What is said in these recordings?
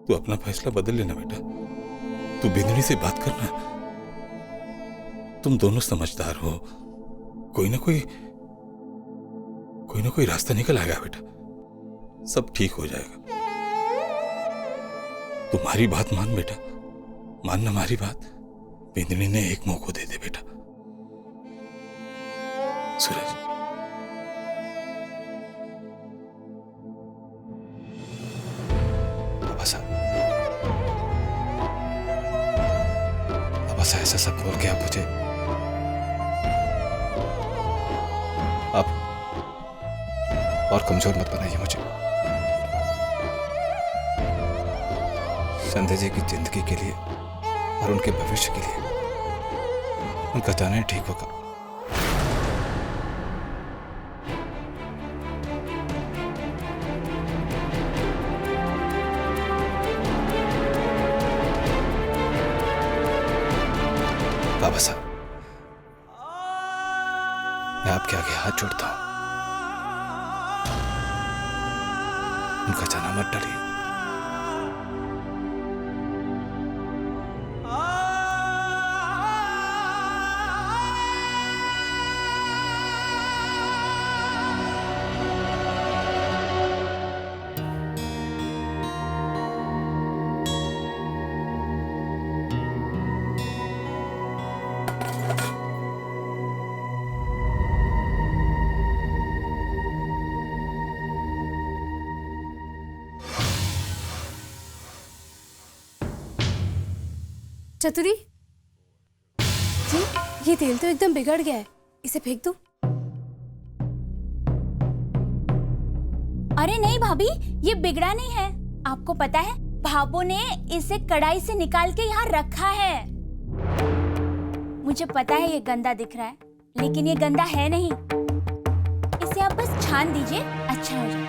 तू अपना फैसला बदल लेना बेटा। तू बिंदनी से बात करना। तुम दोनों समझदार हो, कोई ना कोई रास्ता निकल आएगा बेटा। सब ठीक हो जाएगा। तुम्हारी बात मान बेटा, मानना हमारी बात। बिंदनी ने एक मौका दे दे बेटा। सूरज, बस ऐसा सब बोल के आप मुझे आप और कमजोर मत बनाइए मुझे। संध्या जी की जिंदगी के लिए और उनके भविष्य के लिए उनका जाना ही ठीक होगा। बाबा साहब, मैं आपके आगे हाथ जोड़ता हूं, उनका जाना मत डरिए। चतुरी जी, ये तेल तो एकदम बिगड़ गया है, इसे फेंक दो। अरे नहीं भाभी, ये बिगड़ा नहीं है। आपको पता है, भाभो ने इसे कढ़ाई से निकाल के यहाँ रखा है। मुझे पता है ये गंदा दिख रहा है, लेकिन ये गंदा है नहीं। इसे आप बस छान दीजिए, अच्छा हो जाए।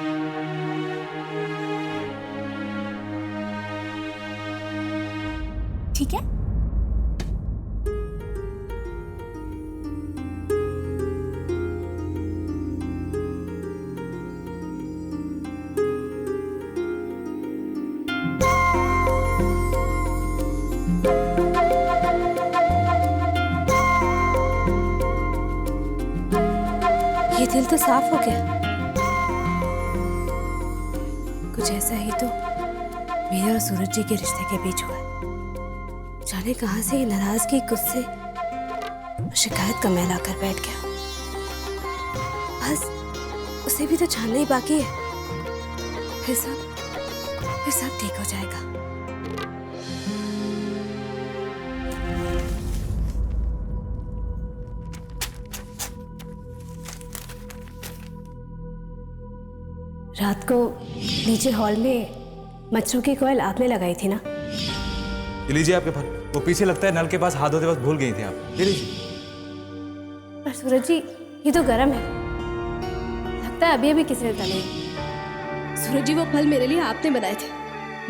ठीक है? ये तेल तो साफ हो गया। कुछ ऐसा ही तो मेरे और सूरज जी के रिश्ते के बीच हुआ। जाने कहां से ये नाराजगी, गुस्से और शिकायत का मैल आकर बैठ गया। बस उसे भी तो जानना ही बाकी है। फिर सब ठीक हो जाएगा। रात को नीचे हॉल में मच्छरों की कोयल आपने लगाई थी ना? ये लीजिए आपके फल। वो पीछे लगता है नल के पास हाथ धोते वक्त भूल गई थी आप। ले लीजिए। पर सूरज जी, ये तो गर्म है, लगता है अभी अभी किसी ने तले। सूरज जी, वो फल मेरे लिए आपने बनाए थे।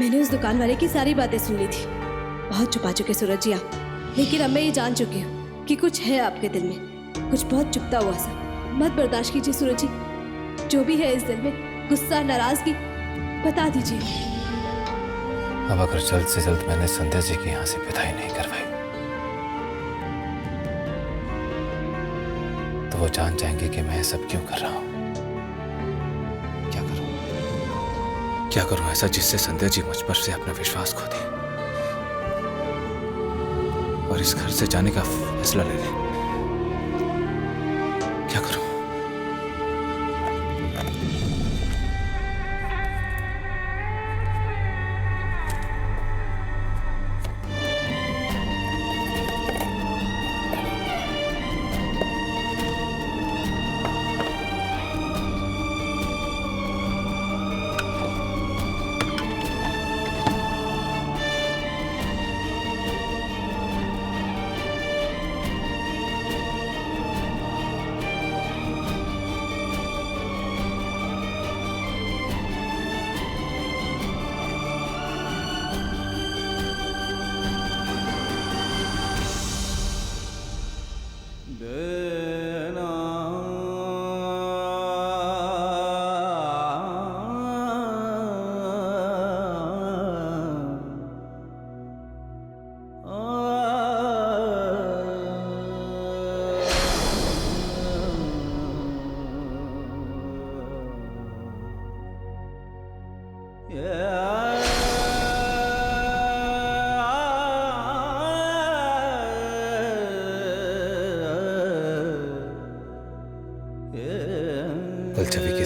मैंने उस दुकान वाले की सारी बातें सुन ली थी। बहुत छुपा चुके सूरज जी आप, लेकिन अब मैं ये जान चुकी हूँ कि कुछ है आपके दिल में, कुछ बहुत चुपता हुआ सा। मत बर्दाश्त कीजिए सूरज जी, जो भी है इस दिल में, गुस्सा, नाराजगी, बता दीजिए। अब अगर जल्द से जल्द मैंने संध्या जी की यहाँ से विदाई नहीं करवाई तो वो जान जाएंगे कि मैं सब क्यों कर रहा हूँ। क्या करूं ऐसा जिससे संध्या जी मुझ पर से अपना विश्वास खो दे और इस घर से जाने का फैसला ले ले। क्या करूं?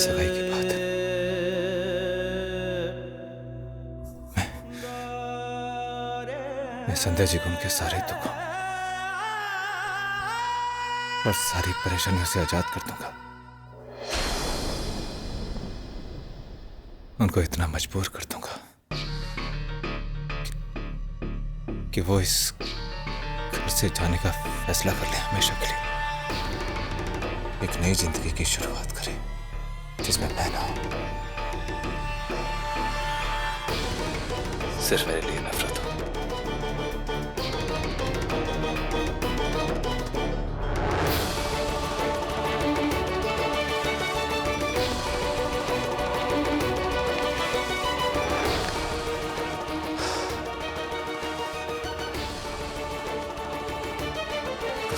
सगाई की बात है। मैं संध्या जी को उनके सारे दुखों और सारी परेशानियों से आजाद कर दूंगा। उनको इतना मजबूर कर दूंगा कि वो इस घर से जाने का फैसला कर ले, हमेशा के लिए एक नई जिंदगी की शुरुआत करें जिसमें मैं ना हूं, सिर्फ मेरे लिए नफरत हो।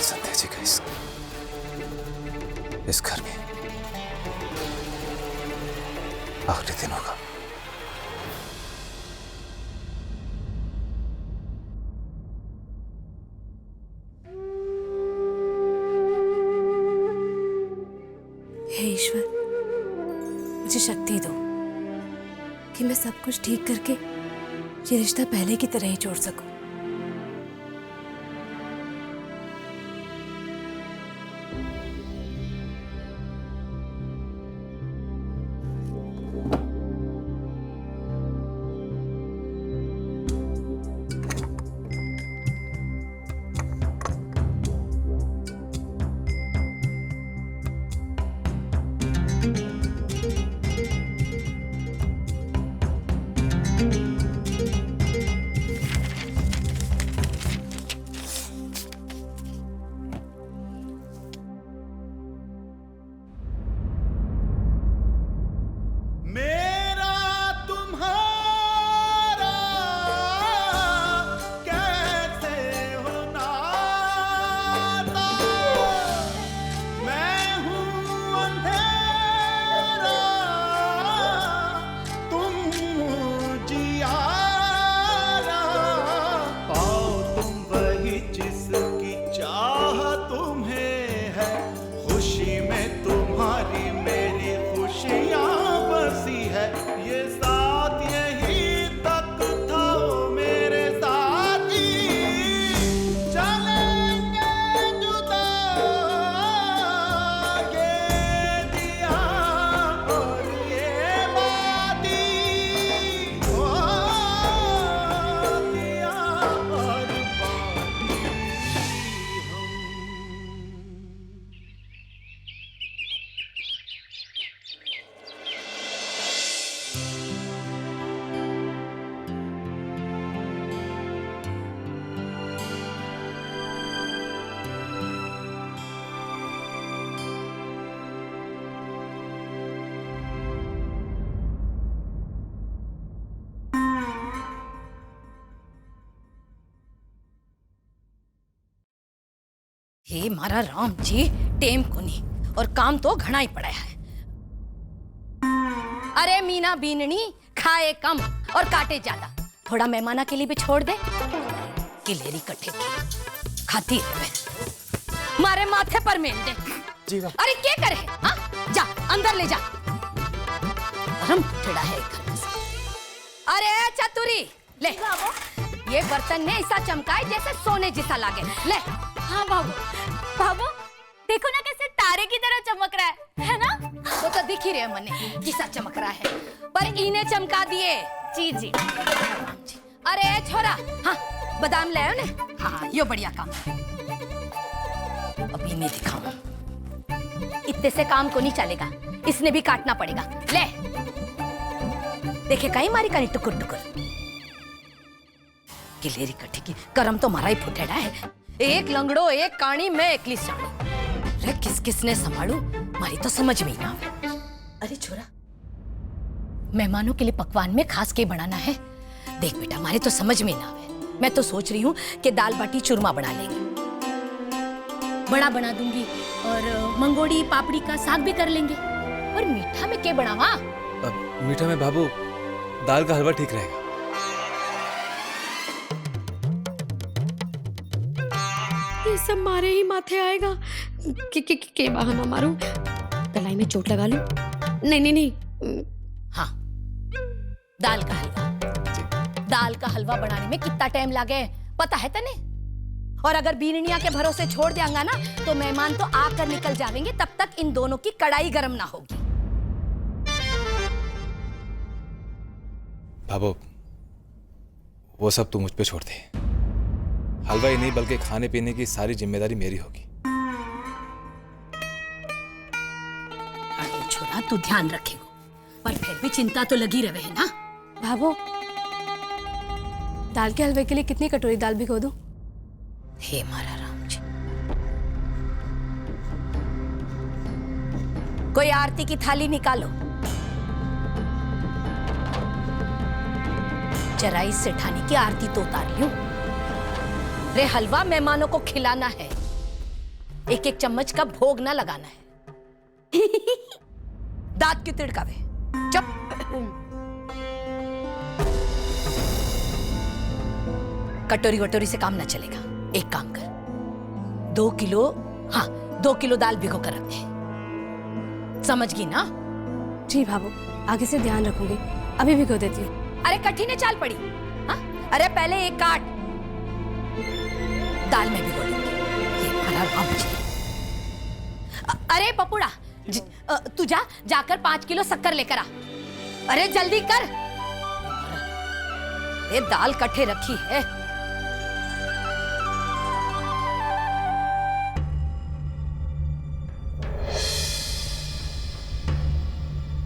संध्या जी का इस घर में आखिरी दिन होगा। हे ईश्वर, मुझे शक्ति दो कि मैं सब कुछ ठीक करके ये रिश्ता पहले की तरह ही जोड़ सकूं। हे मारा राम जी, टेम कोनी और काम तो घना ही पड़ा है। अरे मीना बीननी, खाए कम और काटे ज्यादा, थोड़ा मेहमाना के लिए भी छोड़ दे। किलेरी कट्ठे की खाती है, मारे माथे पर मेल दे। जी अरे क्या करे, हाँ जा अंदर ले जा, गरम ठेड़ा है घर में। अरे चतुरी ले, ये बर्तन ने ऐसा चमकाए जैसे सोने जैसा लागे। ले। हाँ बाबू, बाबू देखो ना कैसे तारे की तरह चमक रहा है ना? वो तो दिख ही रहे मने किसा चमक रहा है, पर इन्हें चमका दिए। जी जी। अरे छोरा, हाँ बादाम ले आयो ने। हाँ यो बढ़िया काम है, अभी मैं दिखाऊं। इतने से काम को नहीं चलेगा, इसने भी काटना पड़ेगा। ले देखे कहीं मारी कहीं टुकुर टुकुर। गिलेरी कट्ठी की करम तो मारा ही फुटेड़ा है। एक लंगड़ो एक काणी, मैं एकली साणी। अरे किस किसने संभालू, मारी तो समझ में ही ना आवे। अरे छोरा, मेहमानों के लिए पकवान में खास के बनाना है। देख बेटा, मारे तो समझ में ना आवे। मैं तो सोच रही हूँ कि दाल बाटी चूरमा बना लेंगे, बड़ा बना दूंगी, और मंगोड़ी पापड़ी का साग भी कर लेंगे। और मीठा में क्या बनावा? मीठा में बाबू दाल का हलवा ठीक रहेगा। ये सब मारे ही माथे आएगा। के बहाना मारूं, गलाई में चोट लगा लूं, नहीं नहीं नहीं। हाँ, दाल का हलवा। दाल का हलवा बनाने में कितना टाइम लगे पता है तने? और अगर बीननिया के भरोसे छोड़ देंगा ना तो मेहमान तो आकर निकल जाएंगे, तब तक इन दोनों की कढ़ाई गर्म ना होगी। भाभो, वो सब तू मुझ पे छोड़ दे। हलवा ही नहीं बल्कि खाने पीने की सारी जिम्मेदारी मेरी होगी। अरे छोरा, तू ध्यान रखेगा, पर फिर भी चिंता तो लगी रहे है ना। भाभो, दाल के हलवे के लिए कितनी कटोरी दाल भिगो दूं? हे मारा राम जी, कोई आरती की थाली निकालो। जरा इस सेठानी की आरती तो उतार लूं। रे हलवा मेहमानों को खिलाना है, एक एक चम्मच का भोग ना लगाना है। दांत क्यों तिड़कावे? चुप। कटोरी वटोरी से काम ना चलेगा। एक काम कर, 2 किलो दाल भिगो कर रख दे। समझ गई ना? जी भाभो, आगे से ध्यान रखूंगी। अभी भिगो देती हूँ। अरे कठी ने चाल पड़ी। हाँ? अरे पहले एक काट, दाल में भिगो लूंगी। ये हमारा राम जी। अरे पपुड़ा, तू जाकर 5 किलो शक्कर लेकर आ। अरे जल्दी कर। ये दाल कट्ठे रखी है।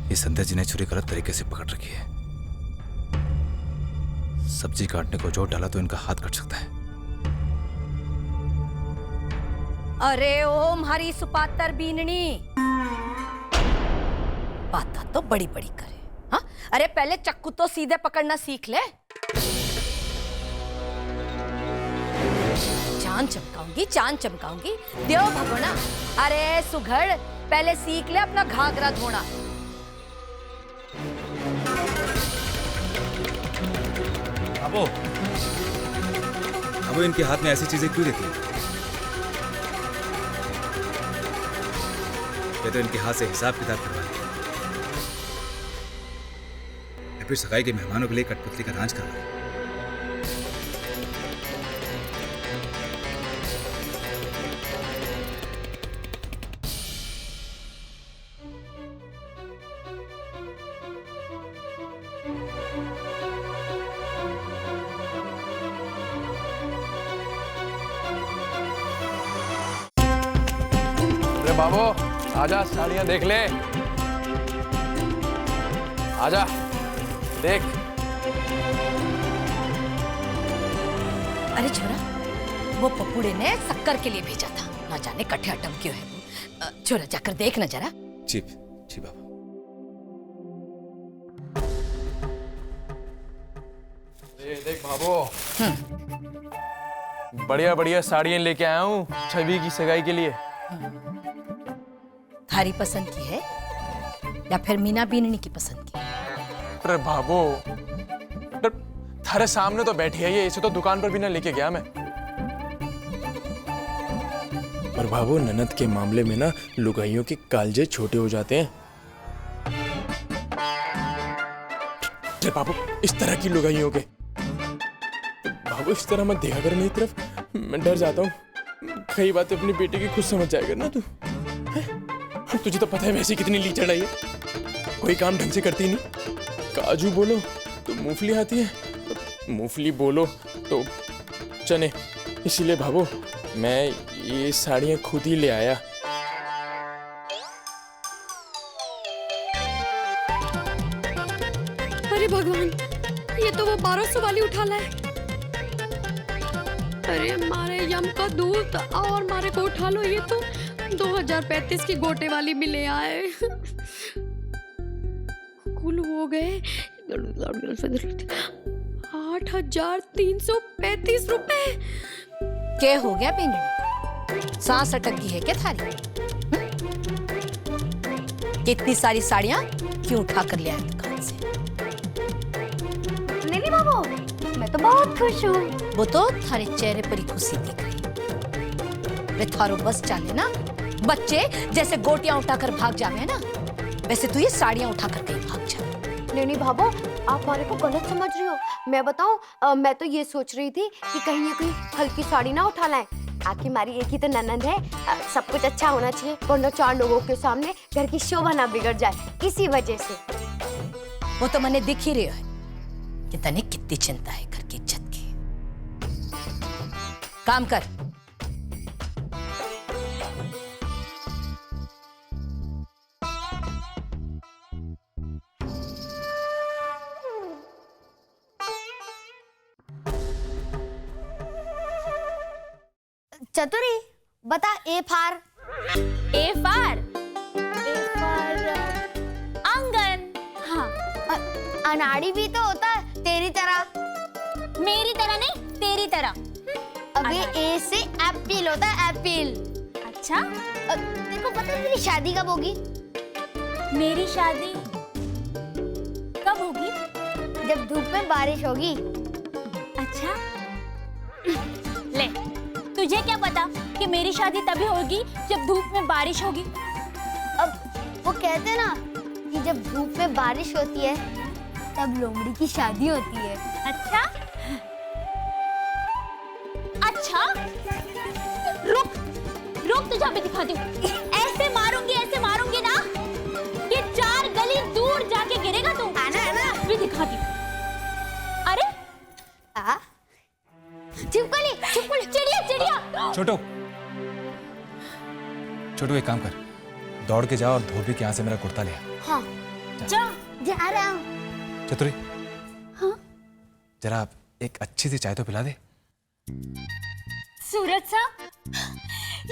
ये संध्या जी ने छुरी गलत तरीके से पकड़ रखी है। सब्जी काटने को जोर डाला तो इनका हाथ कट सकता है। अरे ओम हरी सुपातर बीननी, बात तो बड़ी बड़ी करे। हाँ? अरे पहले चक्कू तो सीधे पकड़ना सीख ले। चांद चमकाऊंगी देव भगोना। अरे सुघड़, पहले सीख ले अपना घाघरा धोना। अब इनके हाथ में ऐसी चीजें क्यों देती है? ये तो इनके हाथ से हिसाब किताब करवाए, या फिर सगाई के मेहमानों के लिए कठपुतली का रांझ करवाए। बाबू आजा, साड़ियां देख ले। आजा देख। अरे छोरा, वो पपुड़े ने शक्कर के लिए भेजा था, ना जाने कट्ठे अटम क्यों है वो। छोरा जाकर देख ना जरा। जी जी बाबा। देख बाबू, बढ़िया बढ़िया साड़ियां लेके आया हूँ छवि की सगाई के लिए। थारी पसंद की है या फिर मीना बीननी की पसंद की? अरे बाबू, थारे सामने तो बैठी है ये, इसे तो दुकान पर भी ना लेके गया मैं। पर बाबू, ननद के मामले में ना लुगाइयों के कालजे छोटे हो जाते हैं। अरे बाबू, इस तरह की लुगाइयों के बाबू इस तरह मत देखा कर मेरी तरफ, मैं डर जाता हूँ। कई बातें अपनी बेटी की खुद समझ जाएगा ना तू। तुझे तो पता है वैसे कितनी लीचड़ है ये, कोई काम ढंग से करती नहीं। काजू बोलो तो मूंगफली आती है, मूंगफली बोलो तो चने। इसीलिए भाभो मैं ये साड़ियां खुद ही ले आया। अरे भगवान, ये तो वो 1200 वाली उठा लाए। अरे मारे यम का दूत और मारे को उठा लो, ये तो 2035 की गोटे वाली भी ले आए। कुल हो गए 8,335 रुपए। क्या हो गया पिंगली, सांस अटक गई है क्या थारी? कितनी सारी साड़ियां क्यों उठा कर ले आए दुकान से? नहीं बाबू, मैं तो बहुत खुश हूँ। वो तो थारे चेहरे पर ही खुशी दिख रही। वे थारो बस चाले ना, बच्चे जैसे गोटियां उठाकर भाग जावे ना, वैसे तू ये साड़ियां उठा कर कहीं भाग जा। नहीं भाभो, आप हमारे को गलत समझ रही हो। मैं बताऊं, मैं तो ये सोच रही थी कि कहीं ये कोई हल्की साड़ी ना उठा लाए। आखिर हमारी एक ही तो ननद है, सब कुछ अच्छा होना चाहिए, वरना 4 लोगों के सामने घर की शोभा ना बिगड़ जाए इसी वजह से। वो तो मैंने दिख ही रहा है कि तने कितनी चिंता है घर की इज्जत की। काम कर। चतुरी बता, ए फार आंगन। हाँ, अनाड़ी भी तो होता है तेरी तरह। मेरी तरह नहीं, तेरी तरह। अबे ए से एप्पल होता है, एप्पल। अच्छा, देखो पता है तेरी शादी कब होगी? मेरी शादी कब होगी? जब धूप में बारिश होगी। अच्छा, ले, तुझे क्या पता कि मेरी शादी तभी होगी जब धूप में बारिश होगी? अब वो कहते हैं ना कि जब धूप में बारिश होती है तब लोमड़ी की शादी होती है। अच्छा, अच्छा, रुक तुझे अभी दिखाती हूँ। ऐसे मारूंगी ना कि 4 गली दूर जाके गिरेगा तू। है ना? अभी दिखाती हूँ। अरे छिपकली, चिड़िया। छोटू एक काम कर, दौड़ के जा और धोबी के यहाँ से मेरा कुर्ता ले आ। हाँ, जा रहा हूँ। चतुरी, हाँ? जरा एक अच्छी सी चाय तो पिला दे। सूरज साहब,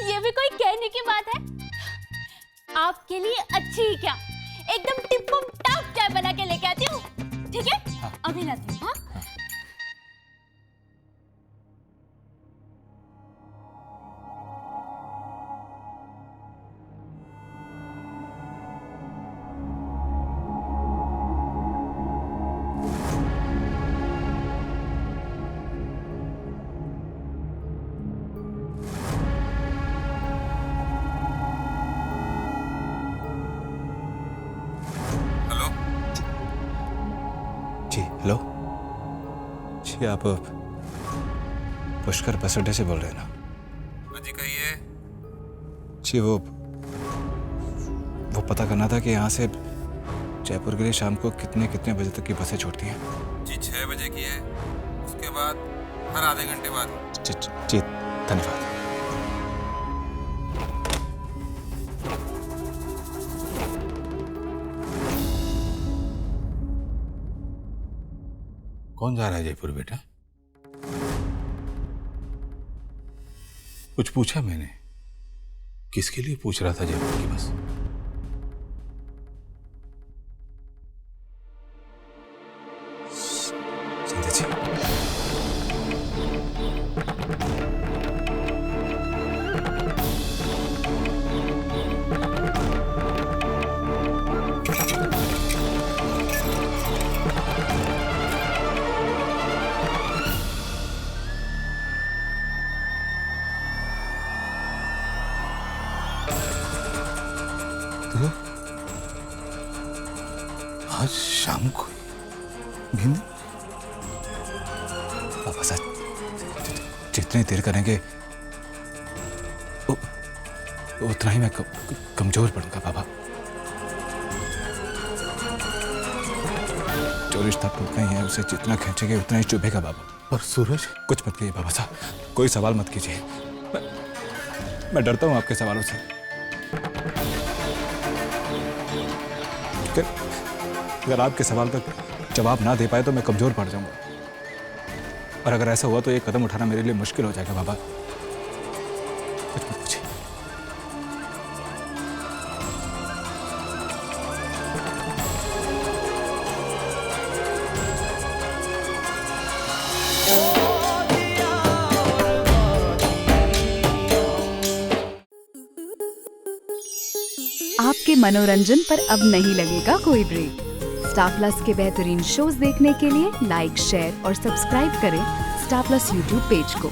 ये भी कोई कहने की बात है? आपके लिए अच्छी ही क्या, एकदम टिप टाप चाय बना के लेके आती हूँ। ठीक है? हाँ। अभी लाती हूँ। हाँ? जी हेलो जी, आप पुष्कर बस अड्डे से बोल रहे हैं ना? जी कहिए। जी वो पता करना था कि यहाँ से जयपुर के लिए शाम को कितने बजे तक की बसें छोड़ती हैं? जी 6 बजे की है, उसके बाद हर आधे घंटे बाद। जी धन्यवाद। कौन जा रहा है जयपुर बेटा? कुछ पूछा मैंने? किसके लिए पूछ रहा था जयपुर की बस? जिंदा जी, आज शाम को गिंद पापा साहब जितनी देर करेंगे उतना ही मैं कमजोर पड़ूंगा पापा। जो रिश्ता टूटना ही है उसे जितना खींचेंगे उतना ही चुभेगा बाबा। और सूरज? कुछ मत कहिए बाबा साहब, कोई सवाल मत कीजिए। मैं डरता हूं आपके सवालों से। अगर आपके सवाल का जवाब ना दे पाए तो मैं कमजोर पड़ जाऊंगा, और अगर ऐसा हुआ तो एक कदम उठाना मेरे लिए मुश्किल हो जाएगा बाबा। कुछ मत पूछिए। आपके मनोरंजन पर अब नहीं लगेगा कोई ब्रेक। स्टार प्लस के बेहतरीन शोज देखने के लिए लाइक, शेयर और सब्सक्राइब करें स्टार प्लस यूट्यूब पेज को।